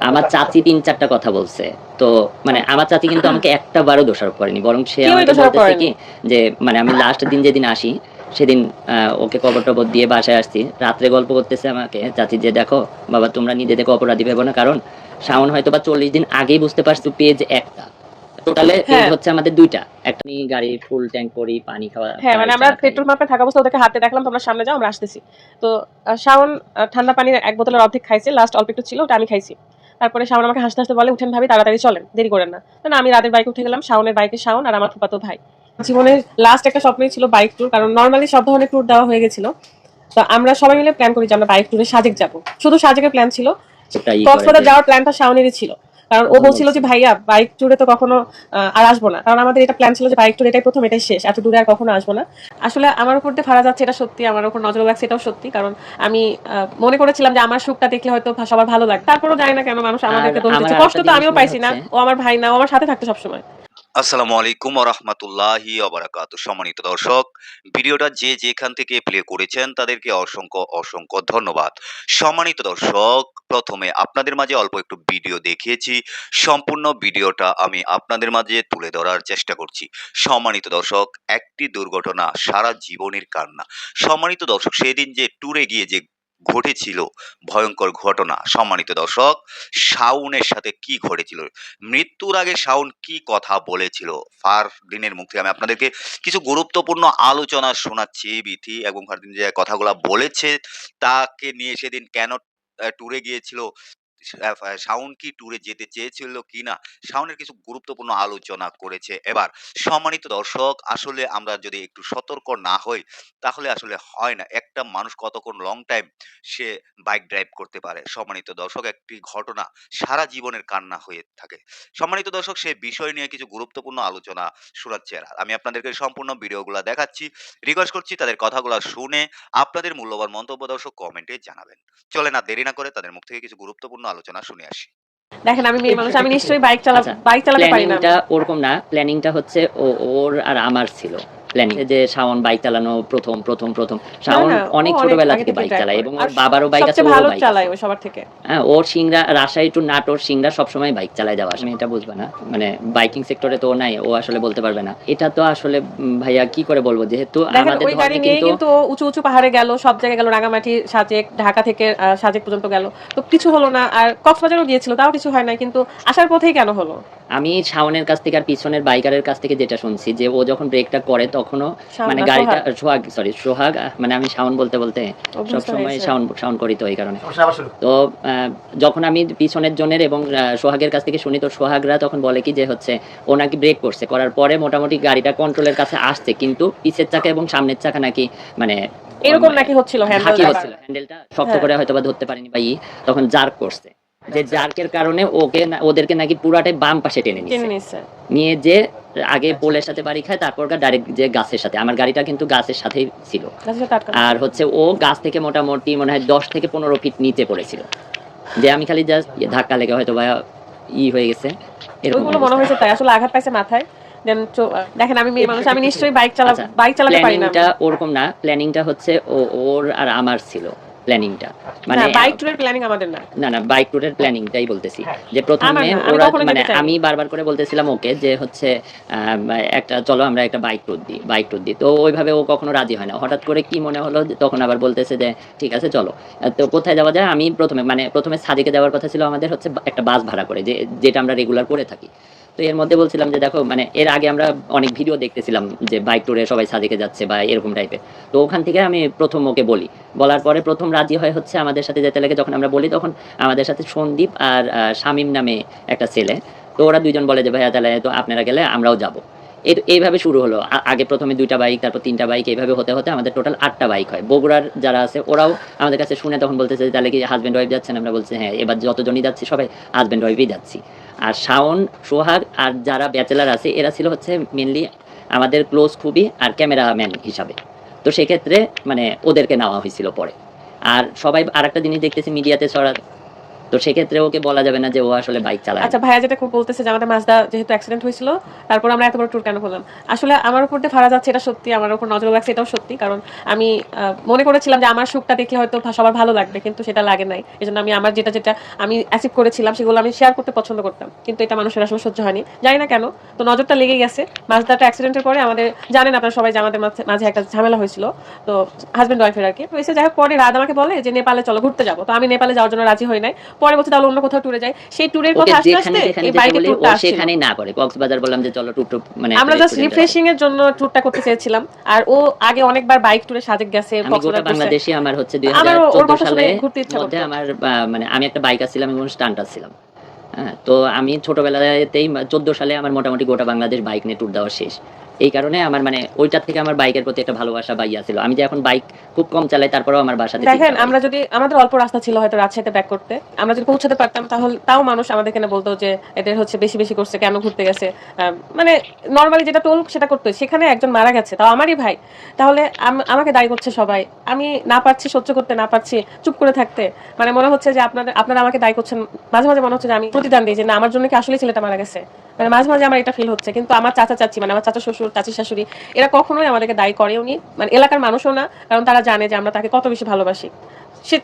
আমার চাচি ৩-৪টা কথা বলছে। তো মানে আমার চাচি কিন্তু আমাকে একটা বারও দোষারোপ করেনি। বরং সে কেউই আমাকে দোষারোপ বলতেছে করেনি। কি যে মানে আমি লাস্ট দিন যেদিন আসি সেদিন ওকে কবর-টবর দিয়ে বাসায় আসছি। রাত্রে গল্প করতেছে আমাকে চাচি যে, "দেখো বাবা তোমরা নিজেদেরকে অপরাধী ভেবো না। কারণ শাওন হয়তোবা ৪০ দিন আগেই বুঝতে পারছে পেজ একটা। টোটালে পেজ হ্যাঁ, হচ্ছে আমাদের ২ টা। একটা নিয়ে গাড়ি ফুল ট্যাঙ্ক করি, পানি খাওয়া হ্যাঁ, খাই, মানে চা আমরা খাই।" পেট্রোল পাম্পে থাকা অবস্থায় ওদেরকে হাতে দেখলাম, "তোমরা সামনে যাও, আমরা আসতেছি।" তো শাওন ঠান্ডা পানির ১ বোতলের অর্ধেক খাইছে। লাস্ট অল্প একটু ছিল, ওটা আমি খাইছি। তারপরে শাওন আমাকে হাসতে, হাসতে বলে, "উঠেন ভাবি, তাড়াতাড়ি চলেন। দেরি করেন না।" না, আমি রাতের বাইকে উঠে গেলাম। শাওনের বাইকে শাওন আর আমার ফুফাতো ভাই। জীবনের লাস্ট একটা স্বপ্নই ছিল বাইক ট্যুর। কারণ নরমালি সব ধরনের ট্যুর দেওয়া হয়ে গেছিল। তো আমরা সবাই মিলে প্ল্যান করি যে আমরা বাইক ট্যুরে সাজেক যাবো। শুধু সাজেকের প্ল্যান ছিল। ওটা করে কক্সবাজার যে যাওয়ার প্ল্যানটা শাওনেরই ছিল। কারণ ও ১ম বলছিল যে, বলছিল। "ভাইয়া বাইক ট্যুরে তো কখনো আর আসবো না।" কারণ আমাদের এটা প্ল্যান ছিল যে বাইক ট্যুর এটাই ১ম, এটাই শেষ। এত দূরে আর কখনো আসবো না। আসলে আমার উপর দিয়ে ফারা যাচ্ছে এটা সত্যি। আমার উপর নজর লাগছে এটাও সত্যি। কারণ আমি মনে করেছিলাম যে আমার সুখটা দেখলে হয়তো সবার ভালো লাগবে। তারপরেও জানি না কেন মানুষ আর আমাদেরকে দোষ আমার দিচ্ছে। কষ্ট আরেকটা তো জিনিস আমিও মনে পাইছি না। হচ্ছে ও আমার ভাই না। ও আমার সাথে থাকতো সবসময়। আসসালামু আলাইকুম ওয়া রাহমাতুল্লাহি ওয়া বারাকাতুহু। সম্মানিত দর্শক, ভিডিওটা যে যেখান থেকে প্লে করেছেন তাদেরকে অসংখ্য ধন্যবাদ। সম্মানিত দর্শক, প্রথমে আপনাদের মাঝে অল্প একটু ভিডিও দেখিয়েছি। সম্পূর্ণ ভিডিওটা আমি আপনাদের মাঝে তুলে ধরার চেষ্টা করছি। সম্মানিত দর্শক, একটি দুর্ঘটনা সারা জীবনের কান্না। সম্মানিত দর্শক, সেদিন যে ট্যুরে গিয়ে যে ঘটেছিল ভয়ঙ্কর ঘটনা, সম্মানিত দর্শক, শাওনের সাথে কি ঘটেছিল? মৃত্যুর আগে শাওন কি কথা বলেছিল? ফারদিনের মুখ থেকে আমি আপনাদেরকে কিছু গুরুত্বপূর্ণ আলোচনা শোনাচ্ছি। বিথি এবং ফারদিন যে কথাগুলা বলেছে, তাকে নিয়ে সেদিন কেন ট্যুরে গিয়েছিল? শাওন কি ট্যুরে যেতে চেয়েছিল কিনা? শাওনের কিছু গুরুত্বপূর্ণ আলোচনা করেছে। এবার সম্মানিত দর্শক, আসলে আমরা যদি একটু সতর্ক না হই, তাহলে আসলে হয় না। একটা মানুষ কতক্ষণ লং টাইম সে বাইক ড্রাইভ করতে পারে। সম্মানিত দর্শক, একটি ঘটনা সারা জীবনের কান্না হয়ে থাকে। সম্মানিত দর্শক, সে বিষয় নিয়ে কিছু গুরুত্বপূর্ণ আলোচনা শোনাচ্ছে। আর আমি আপনাদেরকে সম্পূর্ণ ভিডিওগুলা দেখাচ্ছি। রিকোয়েস্ট করছি তাদের কথাগুলা শুনে আপনাদের মূল্যবান মন্তব্য দর্শক কমেন্টে জানাবেন। চলেন আর দেরি না করে তাদের মুখ থেকে কিছু গুরুত্বপূর্ণ আলোচনা শুনে আসি। দেখেন আমি মেয়ে মানুষ। আমি নিশ্চয়ই আচ্ছা, বাইক চালাতে পারি না আমি। প্ল্যানিংটা ওরকম না। প্ল্যানিংটা হচ্ছে ওর আর আমার ছিল। প্ল্যানিং যে শাওন বাইক চালানো ১ম। না, শাওন না, ও অনেক অনেক ছোটবেলা আগে থেকে থেকেই বাইক ড্রাইভ চালায় করে। এবং আর ওর বাবারও বাইক আছে, সবচেয়ে ওরও ভালো বাইক আছে। চালায় ও সবার থেকে। হ্যাঁ, ওর সিংড়া রাজশাহী টু নাটোর সিংড়া সবসময় বাইক চালায় যাওয়া আসা। তুমি এটা বুঝবা না। মানে বাইকিং সেক্টরে তো ও নাই। ও আসলে বলতে পারবে না। এটা তো আসলে ভাইয়া কি করে বলব? যেহেতু দেখেন আমাদের ওই গাড়ি ধর্মে নিয়েই কিন্তু কিন্তু ও উঁচু, উঁচু পাহাড়ে গেল, সব জায়গায় গেল। রাঙামাটি, সাজেক, ঢাকা থেকে সাজেক পর্যন্ত গেল। তো কিছু হলো না। আর কক্সবাজারও গিয়েছিল, তাও কিছু হয় নাই। কিন্তু আসার পথেই কেন হলো? আমি শাওনের কাছ থেকে আর পিছনের বাইকারের কাছ থেকে যেটা শুনছি যে ও যখন ব্রেকটা করে তখনও শাওন মানে না, গাড়িটা সোহাগ। সোহাগ মানে আমি শাওন বলতে অভ্যস্ত সবসময় হয়েছে। শাওন করি তো এই কারণে। তো যখন আমি পিছনের জনের এবং সোহাগের কাছ থেকে শুনি তো সোহাগরা তখন বলে কি যে হচ্ছে ও নাকি ব্রেক করছে। করার পরে মোটামুটি গাড়িটা কন্ট্রোলের কাছে আসছে। কিন্তু পিছের চাকা এবং সামনের চাকা নাকি মানে এরকম নাকি হচ্ছিল ঝাঁকি হ্যান্ডেলটা। হচ্ছিল। হ্যান্ডেলটা শক্ত হ্যাঁ, করে হয়তোবা ধরতে পারেনি বা তখন জার্ক করছে। যে জার্কের কারণে ওদেরকে নাকি পুরাটাই বাম পাশে টেনে টেনে নিছে। নিচ্ছে। নিয়ে যে আগে পোলের সাথে বাড়ি খায় তারপর ডাইরেক্ট যে গাছের সাথে। আমার গাড়িটা কিন্তু গাছের সাথেই ছিল। গাছের সাথে আটকানো আর ছিল। হচ্ছে ও গাছ থেকে মোটামুটি মনে হয় ১০ থেকে ১৫ ফিট নিচে পড়েছিল। যে আমি খালি জাস্ট ধাক্কা লেগে হয়তোবা হয়ে গেছে। এরকম ওইগুলো মনে অবস্থা। হয়েছে তাই। আসলে আঘাত পাইছে মাথায়। দেন দেখেন আমি মেয়ে মানুষ। আমি নিশ্চয়ই আচ্ছা, বাইক চালাতে পারি না আমি। প্ল্যানিংটা ওরকম না। প্ল্যানিংটা হচ্ছে ওর আর আমার ছিল প্ল্যানিংটা। না, মানে বাইক ট্যুরের প্ল্যানিং আমাদের না। না, বাইক ট্যুরের প্ল্যানিংটাই বলতেছি। যে আমার ১ম এ না। আমি ওরা কখনোই মানে যেতে চাইনি। আমি বারবার করে বলতেছিলাম ওকে যে হচ্ছে চলো আমরা একটা বাইক ট্যুর দিই। তো ওইভাবে ও কখনো রাজি হয় না। হঠাৎ করে কি মনে হলো যে তখন আবার বলতেছে যে ঠিক আছে চলো। তো কোথায় যাওয়া যায়? আমি ১ম এ সাজেকে যাওয়ার কথা ছিল আমাদের হচ্ছে একটা বাস ভাড়া করে যেটা আমরা রেগুলার করে থাকি। তো এর মধ্যে বলছিলাম যে দেখো মানে এর আগে আমরা অনেক ভিডিও দেখতেছিলাম যে বাইক ট্যুরে সবাই সাজেকে যাচ্ছে বা এরকম টাইপের। তো ওখান থেকে আমি ১ম ওকে বলি। বলার পরে ১ম রাজি হয় হচ্ছে আমাদের সাথে যেতে লাগে। যখন আমরা বলি তখন আমাদের সাথে সন্দীপ আর শামীম নামে একটা ছেলে। তো ওরা ২ জন বলে যে ভাইয়া তাহলে তো আপনারা গেলে আমরাও যাবো। এইভাবে শুরু হলো। আগে ১ম এ ২ টা বাইক, তারপর ৩ টা বাইক, এইভাবে হতে আমাদের টোটাল ৮ টা বাইক হয়। বগুড়ার যারা আছে ওরাও আমাদের কাছে শুনে তখন বলতেছে যে, "তাহলে কি হাসব্যান্ড ওয়াইফ যাচ্ছেন?" আমরা বলছি, "হ্যাঁ, এবার যতজনই যাচ্ছি সবাই হাসব্যান্ড ওয়াইফই যাচ্ছি।" আর শাওন, সোহাগ আর যারা ব্যাচেলর আছে এরা ছিল হচ্ছে মেইনলি আমাদের ক্লোজ খুবই আর ক্যামেরাম্যান হিসাবে। তো সেক্ষেত্রে মানে ওদেরকে নেওয়া হয়েছিল পরে। আর সবাই আরেকটা জিনিস দেখতেছি মিডিয়াতে ছড়া তো সেক্ষেত্রে ওকে বলা যাবে না যে ও আসলে বাইক চালায় আচ্ছা না। ভাইয়া যেটা খুব বলতেছে যে আমাদের মাজদা যেহেতু অ্যাক্সিডেন্ট হয়েছিল, তারপর আমরা এত বড় ট্যুর কেন করলাম? আসলে আমার উপর দিয়ে ফারা যাচ্ছে এটা সত্যি, আমার উপর নজর লাগছে এটাও সত্যি। কারণ আমি মনে করেছিলাম যে আমার সুখটা দেখলে হয়তো সবার ভালো লাগবে, কিন্তু সেটা লাগে নাই। এজন্য আমি আমার যেটা আমি অ্যাচিভ করেছিলাম সেগুলো আমি শেয়ার করতে পছন্দ করতাম। কিন্তু এটা মানুষের আসলে সহ্য হয়নি। জানি না কেন। তো নজরটা লেগেই গেছে। মাজদাটা অ্যাক্সিডেন্টের পরে আমাদের জানেন আপনারা সবাই যে আমাদের মাঝে একটা ঝামেলা হয়েছিল। তো হাজব্যান্ড ওয়াইফের আরকি। হয়েছে যাই হোক, পরে রাত আমাকে বলে যে নেপালে চলো ঘুরতে যাবো। তো আমি নেপালে যাওয়ার জন্য রাজি হই নাই। পরে বলছে তাহলে অন্য কোথাও ট্যুরে যাই। সেই ট্যুরের ওকে কথা আসতে যেখানে আসতে যেখানে এই যেতে বাইকের বলি ও ট্যুরটা আসছিল। সেখানেই না করে। কক্সবাজার বললাম যে চলো ট্যুর মানে একটা আমরা জাস্ট রেস্টুরেন্টে যাবো। রিফ্রেশিং এর জন্য ট্যুরটা করতে চেয়েছিলাম। আর ও আগে অনেকবার বাইক ট্যুরে সাজেক গেছে, আমি গোটা কক্সবাজার ঘুরছে। বাংলাদেশে আমার হচ্ছে আমারও ওর 2014 কথা শুনে সালে ঘুরতে ইচ্ছা মধ্যে করতো। আমার মানে আমি একটা বাইক ছিলাম এবং স্টান্টার ছিলাম। হ্যাঁ, তো আমি ছোটবেলাতেই 14 সালে আমার মোটামুটি গোটা বাংলাদেশ বাইক নিয়ে ট্যুর দেওয়া শেষ। এই কারণে আমার মানে ওইটার থেকে আমার বাইকের প্রতি একটা ভালোবাসা বা ইয়া ছিল। আমি যে এখন বাইক খুব কম চালাই তারপরেও আমার বাসাতে 3টা দেখেন বাইক। আমরা যদি আমাদের অল্প রাস্তা ছিল হয়তো রাজশাহীতে ব্যাক করতে, আমরা যদি পৌঁছাতে পারতাম তাহলে তাও মানুষ আমাদেরকে না বলতো যে এদের হচ্ছে বেশি বেশি করছে, কেন ঘুরতে গেছে। মানে নর্মালি যেটা টোল সেটা করতো, সেখানে একজন মারা গেছে তাও আমারই ভাই। তাহলে আমাকে দায়ী করছে সবাই। আমি না পারছি সহ্য করতে, না পারছি চুপ করে থাকতে। মানে মনে হচ্ছে যে আপনারা আমাকে দায়ী করছেন। মাঝে মাঝে মনে হচ্ছে যে আমি প্রতিদান দিই যে না, আমার জন্য কি আসলে ছেলেটা মারা গেছে। মানে মাঝে মাঝে আমার এটা ফিল হচ্ছে। কিন্তু আমার চাচা চাচি, মানে আমার চাচা শ্বশুর চাচি শাশুড়ি, এরা কখনোই আমাদেরকে দায়ী করেওনি, মানে এলাকার মানুষও না। কারণ তারা জানে যে আমরা তাকে কত বেশি ভালোবাসি।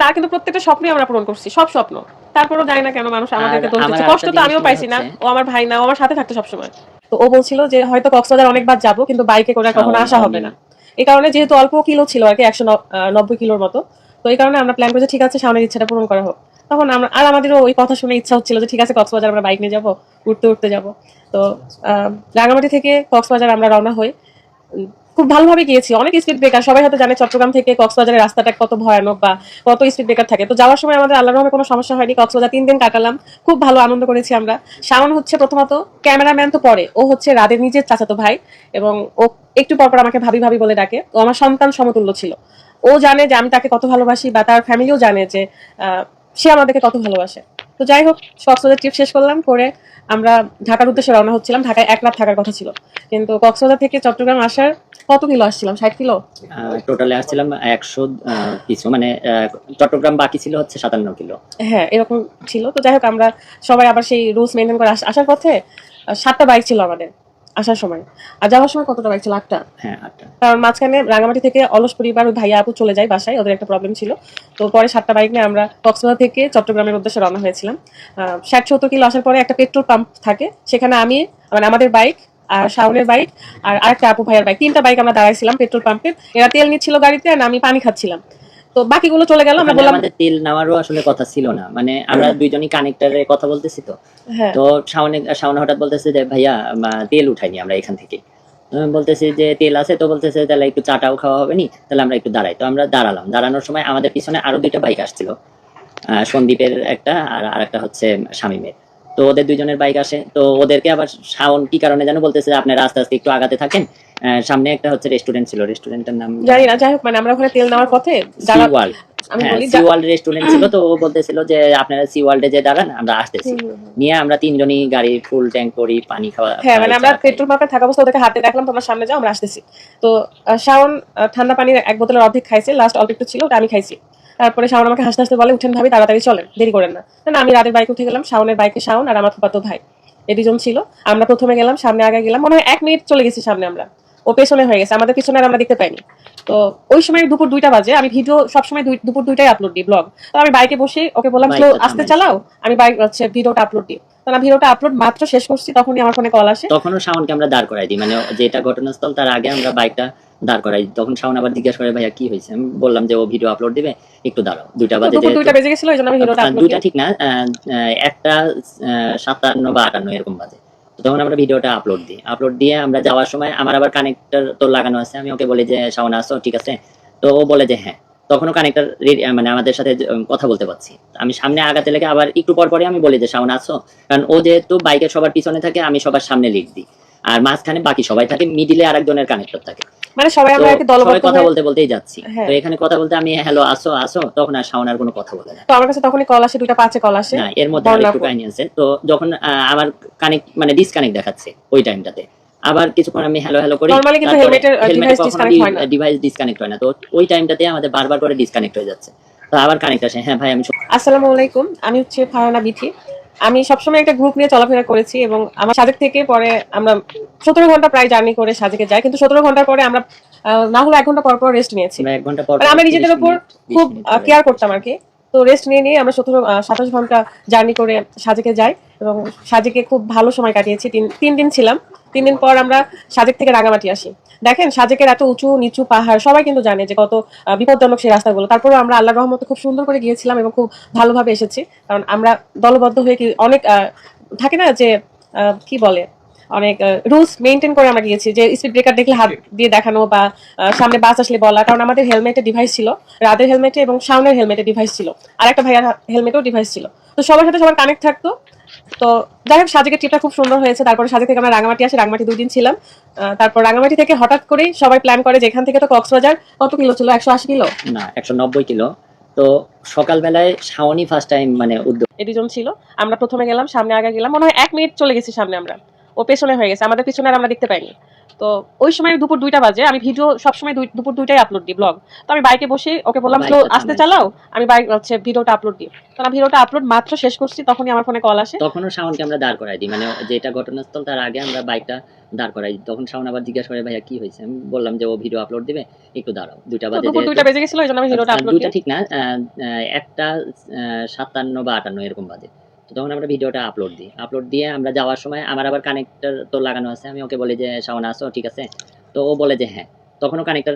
তার কিন্তু প্রত্যেকটা স্বপ্নই আমরা পূরণ করছি, সব স্বপ্ন। তারপরও জানি না কেন মানুষ আর আমাদেরকে দোষ আমার দিচ্ছে। কষ্ট আরেকটা তো জিনিস আমিও মনে পাইছি না, হচ্ছে ও আমার ভাই না, ও আমার সাথে থাকতো সবসময়। তো ও বলছিল যে হয়তো কক্সবাজার অনেকবার যাবো কিন্তু বাইকে করে আর কখনো শাওন আসা হবে না। এই কারণে যেহেতু অল্প কিলো ছিল আর কি, 190 কিলোর মতো। তো এই কারণে আমরা প্ল্যান করেছি ঠিক আছে সামনের ইচ্ছাটা পূরণ করা হোক। তখন আমরা আর আমাদেরও ওই কথা শুনে ইচ্ছা হচ্ছিল যে ঠিক আছে কক্সবাজার আমরা বাইক নিয়ে যাবো, উঠতে উঠতে যাবো। তো রাঙামাটি থেকে কক্সবাজার আমরা রওনা হই। খুব ভালোভাবে গিয়েছি, অনেক স্পিড ব্রেকার। সবাই হয়তো জানে চট্টগ্রাম থেকে কক্সবাজারের রাস্তাটা কত ভয়ানক বা কত স্পিড ব্রেকার থাকে। তো যাওয়ার সময় আমাদের আল্লাহর রহমতে কোনো সমস্যা হয়নি। কক্সবাজার 3 দিন কাটালাম, খুব ভালো আনন্দ করেছি আমরা। শাওন হচ্ছে প্রথমত ক্যামেরাম্যান, তো পরে ও হচ্ছে রাদের নিজের চাচাতো ভাই, এবং ও একটু পরপর আমাকে ভাবি ভাবি বলে ডাকে। ও আমার সন্তান সমতুল্য ছিল। ও জানে যে আমি তাকে কত ভালোবাসি, বা তার ফ্যামিলিও জানে যে সে আমাদেরকে কত ভালোবাসে। তো যাই হোক, কক্সবাজার ট্রিপ শেষ করলাম, করে আমরা ঢাকার উদ্দেশ্যে রওনা হচ্ছিলাম। ঢাকায় 1 রাত থাকার কথা ছিল, কিন্তু কক্সবাজার থেকে চট্টগ্রাম আসার কত কিলো আসছিলাম, 60 কিলো। টোটালে আসছিলাম 100 কিছু মানে চট্টগ্রাম বাকি ছিল হচ্ছে 57 কিলো। হ্যাঁ এরকম ছিল। তো যাই হোক, আমরা সবাই আবার সেই রুলস মেনটেন করে আসার পথে 7টা বাইক ছিল আমাদের আসার সময়। আর যাওয়ার সময় কতটা বাইক ছিল? 8টা। হ্যাঁ 8টা। কারণ মাঝখানে রাঙামাটি থেকে অলস পরিবার ওই ভাইয়া আপু চলে যায় বাসায়, ওদের একটা প্রবলেম ছিল। তো পরে 7টা বাইক নিয়ে আমরা কক্সবাজার থেকে চট্টগ্রামের উদ্দেশ্যে রওনা হয়েছিলাম। 60-70 কিলো আসার পরে একটা পেট্রোল পাম্প থাকে, সেখানে আমি মানে আমাদের বাইক আর শাওনের বাইক আর আরেকটা আপু ভাইয়ের বাইক, 3টা বাইক আমরা দাঁড়াইছিলাম পেট্রোল পাম্পে। এরা তেল নিচ্ছিল গাড়িতে আর আমি পানি খাচ্ছিলাম। তো বাকিগুলো চলে গেল, আমরা ওখানে বললাম আমাদের তেল নেওয়ারও আসলে কথা ছিল না, মানে আমরা দুইজনই কানেক্টরে কথা বলতেছি। তো হ্যাঁ তো শাওন হঠাৎ বলতেছে যে ভাইয়া তেল উঠাইনি আমরা এখান থেকে। বলতেছি যে তেল আছে, তো বলতেছে তাহলে একটু চাটাও খাওয়া হবে নি, তাহলে আমরা একটু দাঁড়াই। তো আমরা দাঁড়ালাম, দাঁড়ানোর সময় আমাদের পিছনে আরো 2টা বাইক আসছিল, সন্দীপের একটা আর আরেকটা হচ্ছে শামীমের। তো ওদের দুইজনের বাইক আসে, তো ওদেরকে আবার শাওন কি কারণে যেন বলতেছে যে আপনারা আস্তে আস্তে একটু আগাতে থাকেন। সামনে একটা হচ্ছে রেস্টুরেন্ট ছিল, রেস্টুরেন্টের নাম জানি না। যাই হোক, মানে আমরা ওখানে তেল নেওয়ার পথে সি ওয়ার্ল্ড। আমি হ্যাঁ, বলি সি ওয়ার্ল্ড রেস্টুরেন্ট ছিল। তো ও বলতেছিল যে আপনারা সি ওয়ার্ল্ডে যে দাঁড়ান, আমরা আসতেছি। নিয়ে আমরা 3জনই গাড়ি ফুল ট্যাঙ্ক করি, পানি খাওয়া হ্যাঁ মানে খাই, আমরা চা খাই। পেট্রোল পাম্পে থাকা অবস্থা ওদেরকে হাতে রাখলাম, তোমরা সামনে যাও আমরা আসতেছি। তো শাওন ঠান্ডা পানির 1 বোতলের অর্ধেক খাইছে, লাস্ট অল্প একটু ছিল ওটা আমি খাইছি। তারপরে শাওন আমাকে হাসতে হাসতে বলে উঠেন ভাবি, তাড়াতাড়ি চলেন, দেরি করেন না। না আমি রাতের বাইকে উঠে গেলাম, শাওনের বাইকে শাওন আর আমার ফুফাতো ভাই, এই 2জন ছিল। আমরা প্রথমে গেলাম, সামনে আগে গেলাম, মনে হয় 1 মিনিট চলে গেছি সামনে আমরা, ও পেছনে হয়ে গেছে, আমাদের পিছনে আর আমরা দেখতে পাইনি। তো ওই সময় দুপুর 2টা বাজে, আমি ভিডিও সবসময় দুপুর 2টায় আপলোড দিই ব্লগ। তো আমি বাইকে বসে ওকে বললাম স্লো বাইকটা আস্তে থামাইছি। চালাও, আমি বাইক হচ্ছে ভিডিওটা আপলোড দিই। তো না ভিডিওটা আপলোড মাত্র শেষ করছি তখনই আমার ফোনে কল আসে। তখনও শাওনকে আমরা দাঁড় করাই দিই, মানে যেটা ঘটনাস্থল তার আগে আমরা বাইকটা দাঁড় করাই দিই। তখন শাওন আবার জিজ্ঞাসা করে ভাইয়া কি হয়েছে। আমি বললাম যে ও ভিডিও আপলোড দিবে, একটু দাঁড়াও। 2টা বাজে, দুপুর 2টা বেজে গেছিল, এই জন্য আমি ভিডিওটা আপলোড 2টা ঠিক না, 1টা 57 বা 58 এরকম বাজে। তো তখন আমরা ভিডিওটা আপলোড দিয়ে আমরা যাওয়ার সময় আমার আবার কানেক্টর তো লাগানো আছে। আমি ওকে বলি যে শাওন আসো, ঠিক আছে? তো ও বলে যে হ্যাঁ। তখনও কানেক্টর মানে আমাদের সাথে কথা বলতে পারছি। আমি সামনে আগাতে লেগে আবার একটু পর পরে আমি বলি যে শাওন আসো, কারণ ও যেহেতু বাইকের সবার পিছনে থাকে, আমি সবার সামনে লিড দিই, আর মাঝখানে বাকি সবাই থাকে, মিডিলে আরেকজনের কানেক্টর থাকে। মানে সবাই আমরা আর কি তো দলবদ্ধ সবাই কথা হয়ে। বলতে বলতেই যাচ্ছি। হ্যাঁ। তো এখানে কথা বলতে আমি হ্যালো আসো আসো, তখন আর শাওন আর কোনো কথা বলে না। তো আমার কাছে তখনই কল আসে, 2টা 5-এ কল আসে। না, এর মধ্যে আরেকটু কাহিনী আছে। তো যখন আমার কানেক্ট মানে ডিসকানেক্ট দেখাচ্ছে ওই টাইমটাতে, আবার কিছুক্ষণ আমি হ্যালো হ্যালো করি। নরমালি কিন্তু হেলমেটের ডিভাইস ডিসকানেক্ট হয় না। ডিভাইস ডিসকানেক্ট হয় না। তো ওই টাইমটাতে আমাদের বারবার করে ডিসকানেক্ট হয়ে যাচ্ছে। তো আবার কানেক্ট আসে, হ্যাঁ ভাই আমি আসসালামু আলাইকুম, আমি হচ্ছে ফারহানা বিথি। আমি সবসময় একটা গ্রুপ নিয়ে চলাফেরা করেছি এবং আমার সাজেক থেকে পরে আমরা 17 ঘন্টা প্রায় জার্নি করে সাজেকে যাই, কিন্তু 17 ঘন্টার পরে আমরা না হলে 1 ঘন্টা পর পর রেস্ট নিয়েছি। আমরা 1 ঘন্টা পর মানে আমরা নিজেদের 30 উপর মিনিট 20 খুব মিনিট করে। কেয়ার করতাম আর কি। তো রেস্ট নিয়ে নিয়ে আমরা 27 ঘন্টা জার্নি করে সাজেকে যাই এবং সাজেকে খুব ভালো সময় কাটিয়েছি। তিন দিন ছিলাম। 3 দিন পর আমরা সাজেক থেকে রাঙামাটি আসি। দেখেন সাজেকের এত উঁচু নিচু পাহাড়, সবাই কিন্তু জানে যে কত বিপজ্জনক সেই রাস্তাগুলো। তারপরেও আমরা আল্লাহর রহমতে খুব সুন্দর করে গিয়েছিলাম এবং খুব ভালোভাবে এসেছি, কারণ আমরা দলবদ্ধ হয়ে কি অনেক থাকে না যে কি বলে, অনেক রুলস মেনটেন করে আমরা গিয়েছি, যে স্পিড ব্রেকার দেখলে হাত দিয়ে দেখানো বা সামনে বাস আসলে বলা। কারণ আমাদের হেলমেটে ডিভাইস ছিল, রাদের হেলমেটে এবং শাওনের হেলমেটে ডিভাইস ছিল, আর একটা ভাইয়ার হেলমেটেও ডিভাইস ছিল। তো সবার সাথে সবার কানেক্ট থাকতো। তো যাই হোক, সাজেকের ট্রিপটা খুব সুন্দর হয়েছে। তারপরে সাজেক থেকে আমরা রাঙামাটি আসি, রাঙামাটি 2 দিন ছিলাম। তারপর রাঙামাটি থেকে হঠাৎ করেই সবাই প্ল্যান করে যে এখান থেকে তো কক্সবাজার কত কিলো ছিল, 180 কিলো না 190 কিলো। তো সকালবেলায় শাওনি ফার্স্ট টাইম মানে উদ্যোগ এই দুজন ছিল। আমরা প্রথমে গেলাম, সামনে আগে গেলাম, মনে হয় 1 মিনিট চলে গেছি সামনে আমরা, ও পেছনে হয়ে গেছে, আমাদের পিছনে আর আমরা দেখতে পাইনি। তো ওই সময় দুপুর 2টা বাজে। আমি ভিডিও সবসময় দুপুর 2টায় আপলোড দিই ব্লগ। তো আমি বাইকে বসে ওকে বললাম স্লো বাইকটা আস্তে থামাইছি। চালাও, আমি বাইক হচ্ছে ভিডিওটা আপলোড দিই। তো আমি ভিডিওটা আপলোড মাত্র শেষ করছি, তখনই আমার ফোনে কল আসে। তখনও শাওনকে আমরা দাঁড় করাই দিই, মানে যেটা ঘটনাস্থল তার আগে আমরা বাইকটা দাঁড় করাই দিই। তখন শাওন আবার জিজ্ঞাসা করে ভাইয়া কি হয়েছে, আমি বললাম যে ও ভিডিও আপলোড দিবে, একটু দাঁড়াও। 2টা তো বাজে দুপুর 2টা বেজে গেছিল, এই জন্য আমি ভিডিওটা আপলোড 2টা দিই। ঠিক না, 1টা 57 বা 58 এরকম বাজে। তো তখন আমরা ভিডিওটা আপলোড দিই। আপলোড দিয়ে আমরা যাওয়ার সময় আমার আবার কানেক্টর তো লাগানো আছে। আমি ওকে বলি যে শাওন আসো, ঠিক আছে? তো ও বলে যে হ্যাঁ। তখনও কানেক্টর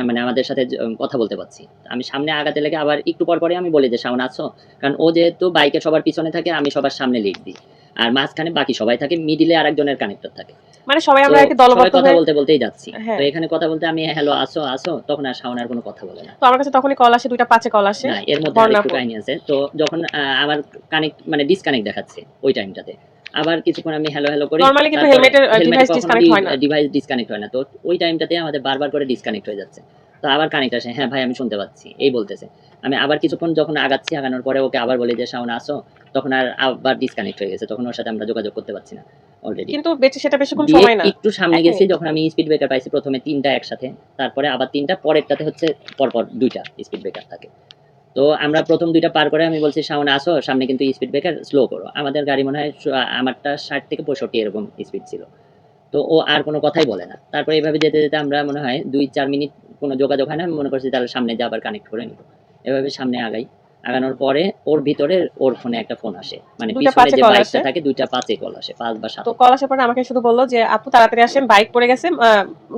মানে আমাদের সাথে কথা বলতে পারছি। আমি সামনে আগাতে লেগে আবার একটু পর পরে আমি বলি যে শাওন আসো, কারণ ও যেহেতু বাইকে সবার পিছনে থাকে, আমি সবার সামনে লিড দিই। আর মাঝখানে বাকি সবাই থাকে, মিডিলে আরেকজনের কানেক্টর থাকে। মানে সবাই তো আমরা একটু সবাই দলবদ্ধ কথা হয়ে। বলতে বলতেই যাচ্ছি। হ্যাঁ। তো এখানে কথা বলতে আমি হ্যালো আসো আসো, তখন আর শাওন আর কোনো কথা বলে না। তো আমার কাছে তখনই কল আসে, 2টা 5-এ কল আসে। না, এর মধ্যে আরেকটু বর্ণাপুর। কাহিনী আছে। তো যখন আমার কানেক্ট মানে ডিসকানেক্ট দেখাচ্ছে ওই টাইমটাতে। আবার কিছুক্ষণ আমি হ্যালো হ্যালো করি। নরমালি কিন্তু তারপরে হেলমেটের হেলমেটে ডিভাইস কখনো ডিসকানেক্ট হয় না। ডিভাইস ডিসকানেক্ট হয় না। তো ওই টাইমটাতে আমাদের বারবার করে ডিসকানেক্ট হয়ে যাচ্ছে। তো আবার কানেক্ট আসে, হ্যাঁ ভাই আমি শুনতে পাচ্ছি, এই বলতেছে। আমি আবার কিছুক্ষণ যখন আগাচ্ছি, আগানোর পরে ওকে আবার বলি যে শাওন আসো, তখন আর আবার ডিসকানেক্ট হয়ে গেছে। তখন ওর সাথে আমরা যোগাযোগ করতে পারছি না অলরেডি। কিন্তু সেটা বেশিক্ষণ দিয়ে সময় না। একটু সামনে 1 গেছি, মিনিট। যখন আমি স্পিড ব্রেকার পাইছি প্রথমে 3টা একসাথে, তারপরে আবার 3টা, পরেরটাতে হচ্ছে পরপর 2টা স্পিড ব্রেকার থাকে। তো আমরা প্রথম 2টা পার করে আমি বলছি শাওন আসো, সামনে কিন্তু স্পিড ব্রেকার স্লো করো। আমাদের গাড়ি মনে হয় আমারটা 60 থেকে 65 এরকম স্পিড ছিল। তো ও আর কোনো কথাই বলে না। তারপরে এভাবে যেতে যেতে আমরা মনে হয় 2-4 মিনিট কোনো যোগাযোগ হয় না। আমি মনে করছি তাহলে সামনে যা আবার কানেক্ট করে নিব। এভাবে সামনে আগাই। আগানোর পরে ওর ভিতরে ওর ফোনে একটা ফোন আসে। মানে 2টা পিছনে 5-এ যে কল বাইকটা আসে। থাকে 2টা 5-এ কল আসে, 5 বা 7। তো কল আসার পরে আমাকে শুধু বললো যে আপু তাড়াতাড়ি আসেন, বাইক পড়ে গেছে,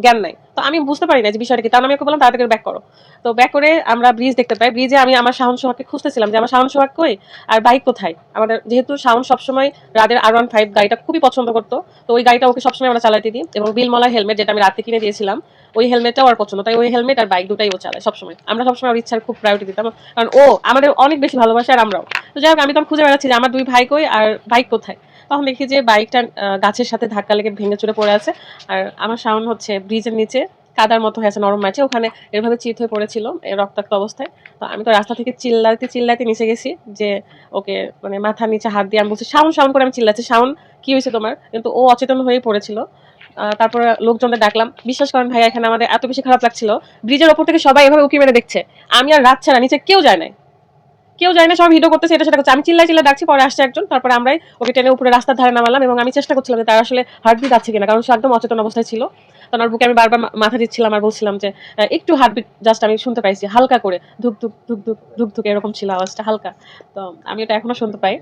জ্ঞান নাই। তো আমি বুঝতে পারি না যে বিষয়টা কি, তাহলে আমি ওকে বললাম তাড়াতাড়ি ব্যাক করো। তো ব্যাক করে আমরা ব্রিজ দেখতে পাই। ব্রিজে আমি আমার শাওন সোহাগকে খুঁজতেছিলাম যে আমার শাওন সোহাগ কই আর বাইক কোথায়। আমাদের যেহেতু শাওন সবসময় রাদের R15 গাড়িটা খুবই পছন্দ করতো, তো ওই গাড়িটা ওকে সবসময় আমরা চালাতে দিই। এবং বিলমলার হেলমেট যেটা আমি রাতে কিনে দিয়েছিলাম, ওই হেলমেটটাও ওর পছন্দ, তাই ওই হেলমেট আর বাইক দুটাই ও চালায় সবসময়। আমরা সবসময় ওর ইচ্ছার খুব প্রায়োরিটি দিতাম, কারণ ও আমাদের অনেক বেশি ভালোবাসে আর আমরাও। তো যাই হোক, আমি তখন খুঁজে বেড়াচ্ছি যে আমার 2 ভাই কই আর বাইক কোথায়। তখন দেখি যে বাইকটা গাছের সাথে ধাক্কা লেগে ভেঙে চুরে পড়ে আছে, আর আমার শাওন হচ্ছে ব্রিজের নিচে কাদার মতো হয়ে আছে, নরম মাটি, ওখানে এভাবে চিত হয়ে পড়েছিল রক্তাক্ত অবস্থায়। তো আমি তো রাস্তা থেকে চিল্লাতে চিল্লাতে নিচে গেছি, যে ওকে মানে মাথার নিচে হাত দিয়ে আমি বলছি শাওন শাওন করে আমি চিল্লাচ্ছি, শাওন কি হয়েছে তোমার, কিন্তু ও অচেতন হয়ে পড়েছিল। তারপরে লোকজনদের ডাকলাম। বিশ্বাস করেন ভাইয়া, এখানে আমাদের এত বেশি খারাপ লাগছিল, ব্রিজের ওপর থেকে সবাই এভাবে উকি মেরে দেখছে, আমি আর রাত ছাড়া নিচে কেউ যায় নাই, কেউ যায় না, সবাই ভিডিও করতেছে, এটা সেটা করছে। আমি চিল্লাই চিল্লাই ডাকছি, পরে আসছে একজন, তারপরে আমরাই ওকে টেনে উপরে রাস্তার ধারে নামালাম এবং আমি চেষ্টা করছিলাম যে তার আসলে হার্টবিট আছে কিনা, কারণ সে একদম অচেতন অবস্থায় ছিল। তখন ওর বুকে আমি বারবার মাথা দিচ্ছিলাম আর বলছিলাম যে একটু হার্টবিট জাস্ট আমি শুনতে পাইছি হালকা করে, ধুক ধুক ধুক ধুক ধুক ধুক এরকম ছিল আওয়াজটা হালকা। তো আমি এটা এখনো শুনতে পাই।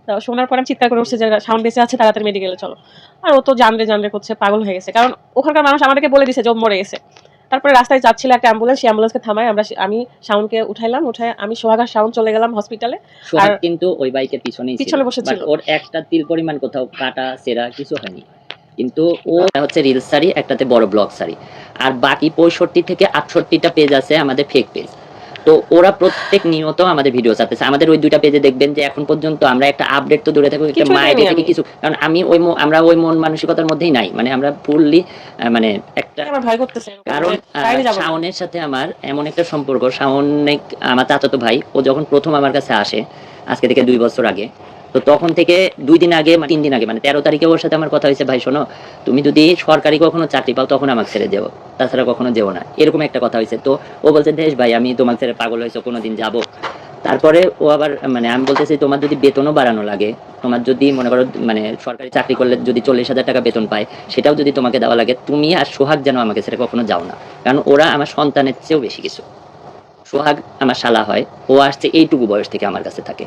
তো শোনার পর আমি চিৎকার করে উঠছি যে শাওন বেঁচে আছে, তাড়াতাড়ি মেডিকেলে চলো। আর ও তো জানরে করছে, পাগল হয়ে গেছে, কারণ ওখানকার মানুষ আমাদেরকে বলে দিছে যে ও মরে গেছে। তারপরে রাস্তায় যাচ্ছিল একটা অ্যাম্বুলেন্স, সেই অ্যাম্বুলেন্সকে থামায় আমি শাওনকে উঠাইলাম, উঠায় আমি সোহাগ আর শাওন চলে গেলাম হসপিটালে। সোহাগ আর কিন্তু ওই বাইকের পিছনেই ছিল, পিছনে বসে বাট ছিল। ওর একটা তিল পরিমাণ কোথাও কাটা সেরা কিছু হয়নি। কিন্তু ও হচ্ছে রিলস সারি, একটাতে বড় ব্লগ সারি, আর বাকি 65 থেকে 68টা পেজ আছে আমাদের ফেক পেজ। তো ওরা প্রত্যেক নিয়ত আমাদের ভিডিও ছাড়তেছে। আমাদের ওই 2টা পেজে দেখবেন যে এখন পর্যন্ত আমরা একটা আপডেট তো দূরে থাকবো, একটা কিছুই মায়ের পাইনি থেকে আমি। কিছু, কারণ আমরা ওই মন মানসিকতার মধ্যেই নাই, মানে আমরা ফুললি মানে একটা, আমার ভয় করতেছে, কারণ বাইরে যাব না। শাওনের সাথে আমার এমন একটা সম্পর্ক, শাওন আমার চাচাতো ভাই, ও যখন প্রথম আমার কাছে আসে আজকে থেকে 2 বছর আগে, তো তখন থেকে 2 দিন আগে 3 দিন আগে মানে 13 তারিখে ওর সাথে আমার কথা হয়েছে, ভাই শোনো তুমি যদি সরকারি কখনো চাকরি পাও তখন আমাকে ছেড়ে যেও, তাছাড়া কখনো যেও না, এরকম একটা কথা হয়েছে। তো ও বলছে দেশ ভাই আমি তোমাকে ছেড়ে পাগল হয়েছো, কোনোদিন যাবো। তারপরে ও আবার মানে আমি বলতেছি তোমার যদি বেতনও বাড়ানো লাগে, তোমার যদি মনে করো মানে সরকারি চাকরি করলে যদি 40,000 টাকা বেতন পায় সেটাও যদি তোমাকে দেওয়া লাগে, তুমি আর সোহাগ যেন আমাকে ছেড়ে কখনো যাও না, কারণ ওরা আমার সন্তানের চেয়েও বেশি কিছু। সোহাগ আমার শালা হয়, ও আসছে এইটুকু বয়স থেকে আমার কাছে থাকে,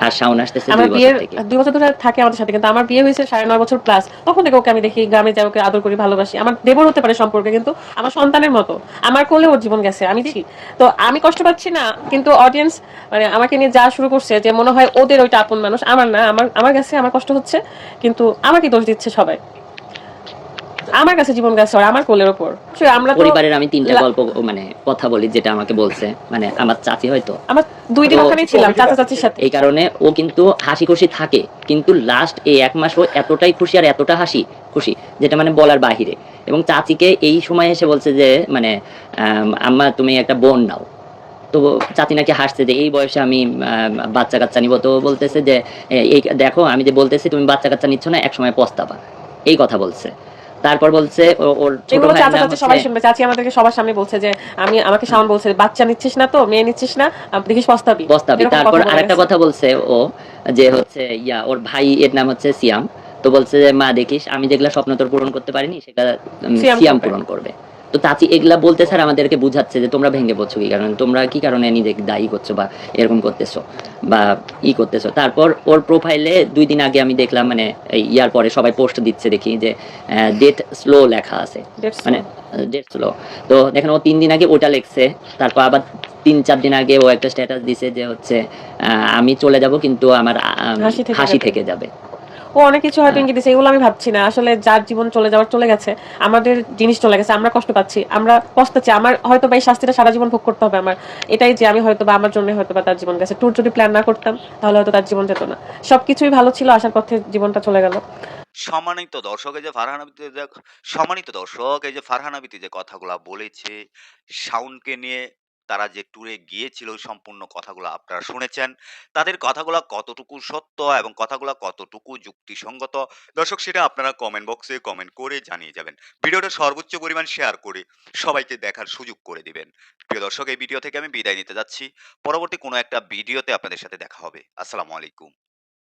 আর শাওন আসতেছে আমার 2 বছর বিয়ের থেকে। 2 বছর ধরে থাকে আমাদের সাথে, কিন্তু আমার বিয়ে হয়েছে 9.5 বছর প্লাস। তখন থেকে ওকে আমি দেখি, গ্রামে যাই, ওকে আদর করি, ভালোবাসি। আমার দেবর হতে পারে সম্পর্কে, কিন্তু আমার সন্তানের মতো। আমার কোলে ওর জীবন গেছে, আমি দেখি। তো আমি কষ্ট পাচ্ছি না, কিন্তু অডিয়েন্স মানে আমাকে নিয়ে যা শুরু করছে যে মনে হয় ওদের ওইটা আপন মানুষ, আমার না। আমার কাছে আমার কষ্ট হচ্ছে, কিন্তু আমাকে দোষ দিচ্ছে সবাই। আমার কাছে জীবন গেছে ওর, আমার কোলের ওপর। আমরা তো পরিবারের আমি 3টা গল্প মানে কথা বলি যেটা আমাকে বলছে, মানে আমার চাচি হয়তো। আমার 2 দিন তো ওখানেই ছিলাম চাচা চাচির সাথে। এই কারণে ও কিন্তু হাসি খুশি থাকে, কিন্তু লাস্ট এই 1 মাস ও এতটাই খুশি আর এতটা হাসি খুশি যেটা মানে বলার বাহিরে। এবং চাচিকে এই সময় এসে বলছে যে মানে আম্মা তুমি একটা বোন নাও। তো চাচি নাকি হাসছে যে এই বয়সে আমি বাচ্চা কাচ্চা নিব। তো ও বলতেছে যে এই দেখো আমি যে বলতেছি তুমি বাচ্চা কাচ্চা নিচ্ছ না, একসময় পস্তাবা, এই কথা বলছে। তারপর বলছে ওর ছোট এগুলো ভাইয়ের চাচা নাম চাচি হচ্ছে সবাই শুনবে। চাচি আমাদেরকে সবার সামনে বলছে যে আমাকে শাওন বলছে, বাচ্চা নিচ্ছিস না তো, মেয়ে নিচ্ছিস না, দেখিস পস্তাবি। প্রস্তাবই। এরকম তারপর কথা বলে আরেকটা গেছে। কথা বলছে ও, যে হচ্ছে ওর ভাই এর নাম হচ্ছে সিয়াম। তো বলছে যে মা দেখিস আমি যেগুলা স্বপ্ন তোর পূরণ করতে পারিনি সেটা সিয়াম সিয়াম করবে। পূরণ করবে। তো চাচি এগুলা বলতে স্যার আমাদেরকে বুঝাচ্ছে যে তোমরা ভেঙে পড়ছো কি কারণে, তোমরা কি কারণে নিজেকে দায়ী করছো বা এরকম করতেছো বা করতেছো। তারপর ওর প্রোফাইলে 2 দিন আগে আমি দেখলাম মানে এই ইয়ার পরে সবাই পোস্ট দিচ্ছে দেখি যে ডেট স্লো লেখা আছে, That's মানে all. Date slow. তো দেখেন ও 3 দিন আগে ওটা লিখছে, তারপর আবার 3-4 দিন আগে ও একটা স্ট্যাটাস দিছে যে হচ্ছে আমি চলে যাব কিন্তু আমার হাসি থেকে হাসি যাবে। থেকে যাবে। ও অনেক কিছু হয়তো ইঙ্গিত দিছে, এগুলো আমি ভাবছি না। আসলে যার জীবন চলে যাওয়ার চলে গেছে, আমাদের জিনিস চলে গেছে, আমরা কষ্ট পাচ্ছি, আমরা পস্তাচ্ছি। আমার হয়তো বা এই শাস্তিটা সারা জীবন ভোগ করতে হবে আমার। এটাই যে আমি হয়তো বা আমার জন্য হয়তো বা তার জীবন গেছে। ট্যুর যদি প্ল্যান না করতাম তাহলে হয়তো তার জীবন যেত না। সবকিছুই ভালো ছিল, আসার পথে জীবনটা চলে গেল। সম্মানিত দর্শক এই যে ফারহানা বিতি যে সম্মানিত দর্শক এই যে ফারহানা বিতি যে কথাগুলা বলেছে শাওনকে নিয়ে, তারা যে ট্যুরে গিয়েছিল সম্পূর্ণ কথাগুলো আপনারা শুনেছেন। তাদের কথাগুলা কতটুকু সত্য এবং কথাগুলা কতটুকু যুক্তিসঙ্গত, দর্শক সেটা আপনারা কমেন্ট বক্সে কমেন্ট করে জানিয়ে যাবেন। ভিডিওটা সর্বোচ্চ পরিমাণ শেয়ার করে সবাইকে দেখার সুযোগ করে দিবেন। প্রিয় দর্শক এই ভিডিও থেকে আমি বিদায় নিতে যাচ্ছি। পরবর্তী কোনো একটা ভিডিওতে আপনাদের সাথে দেখা হবে। আসসালামু আলাইকুম।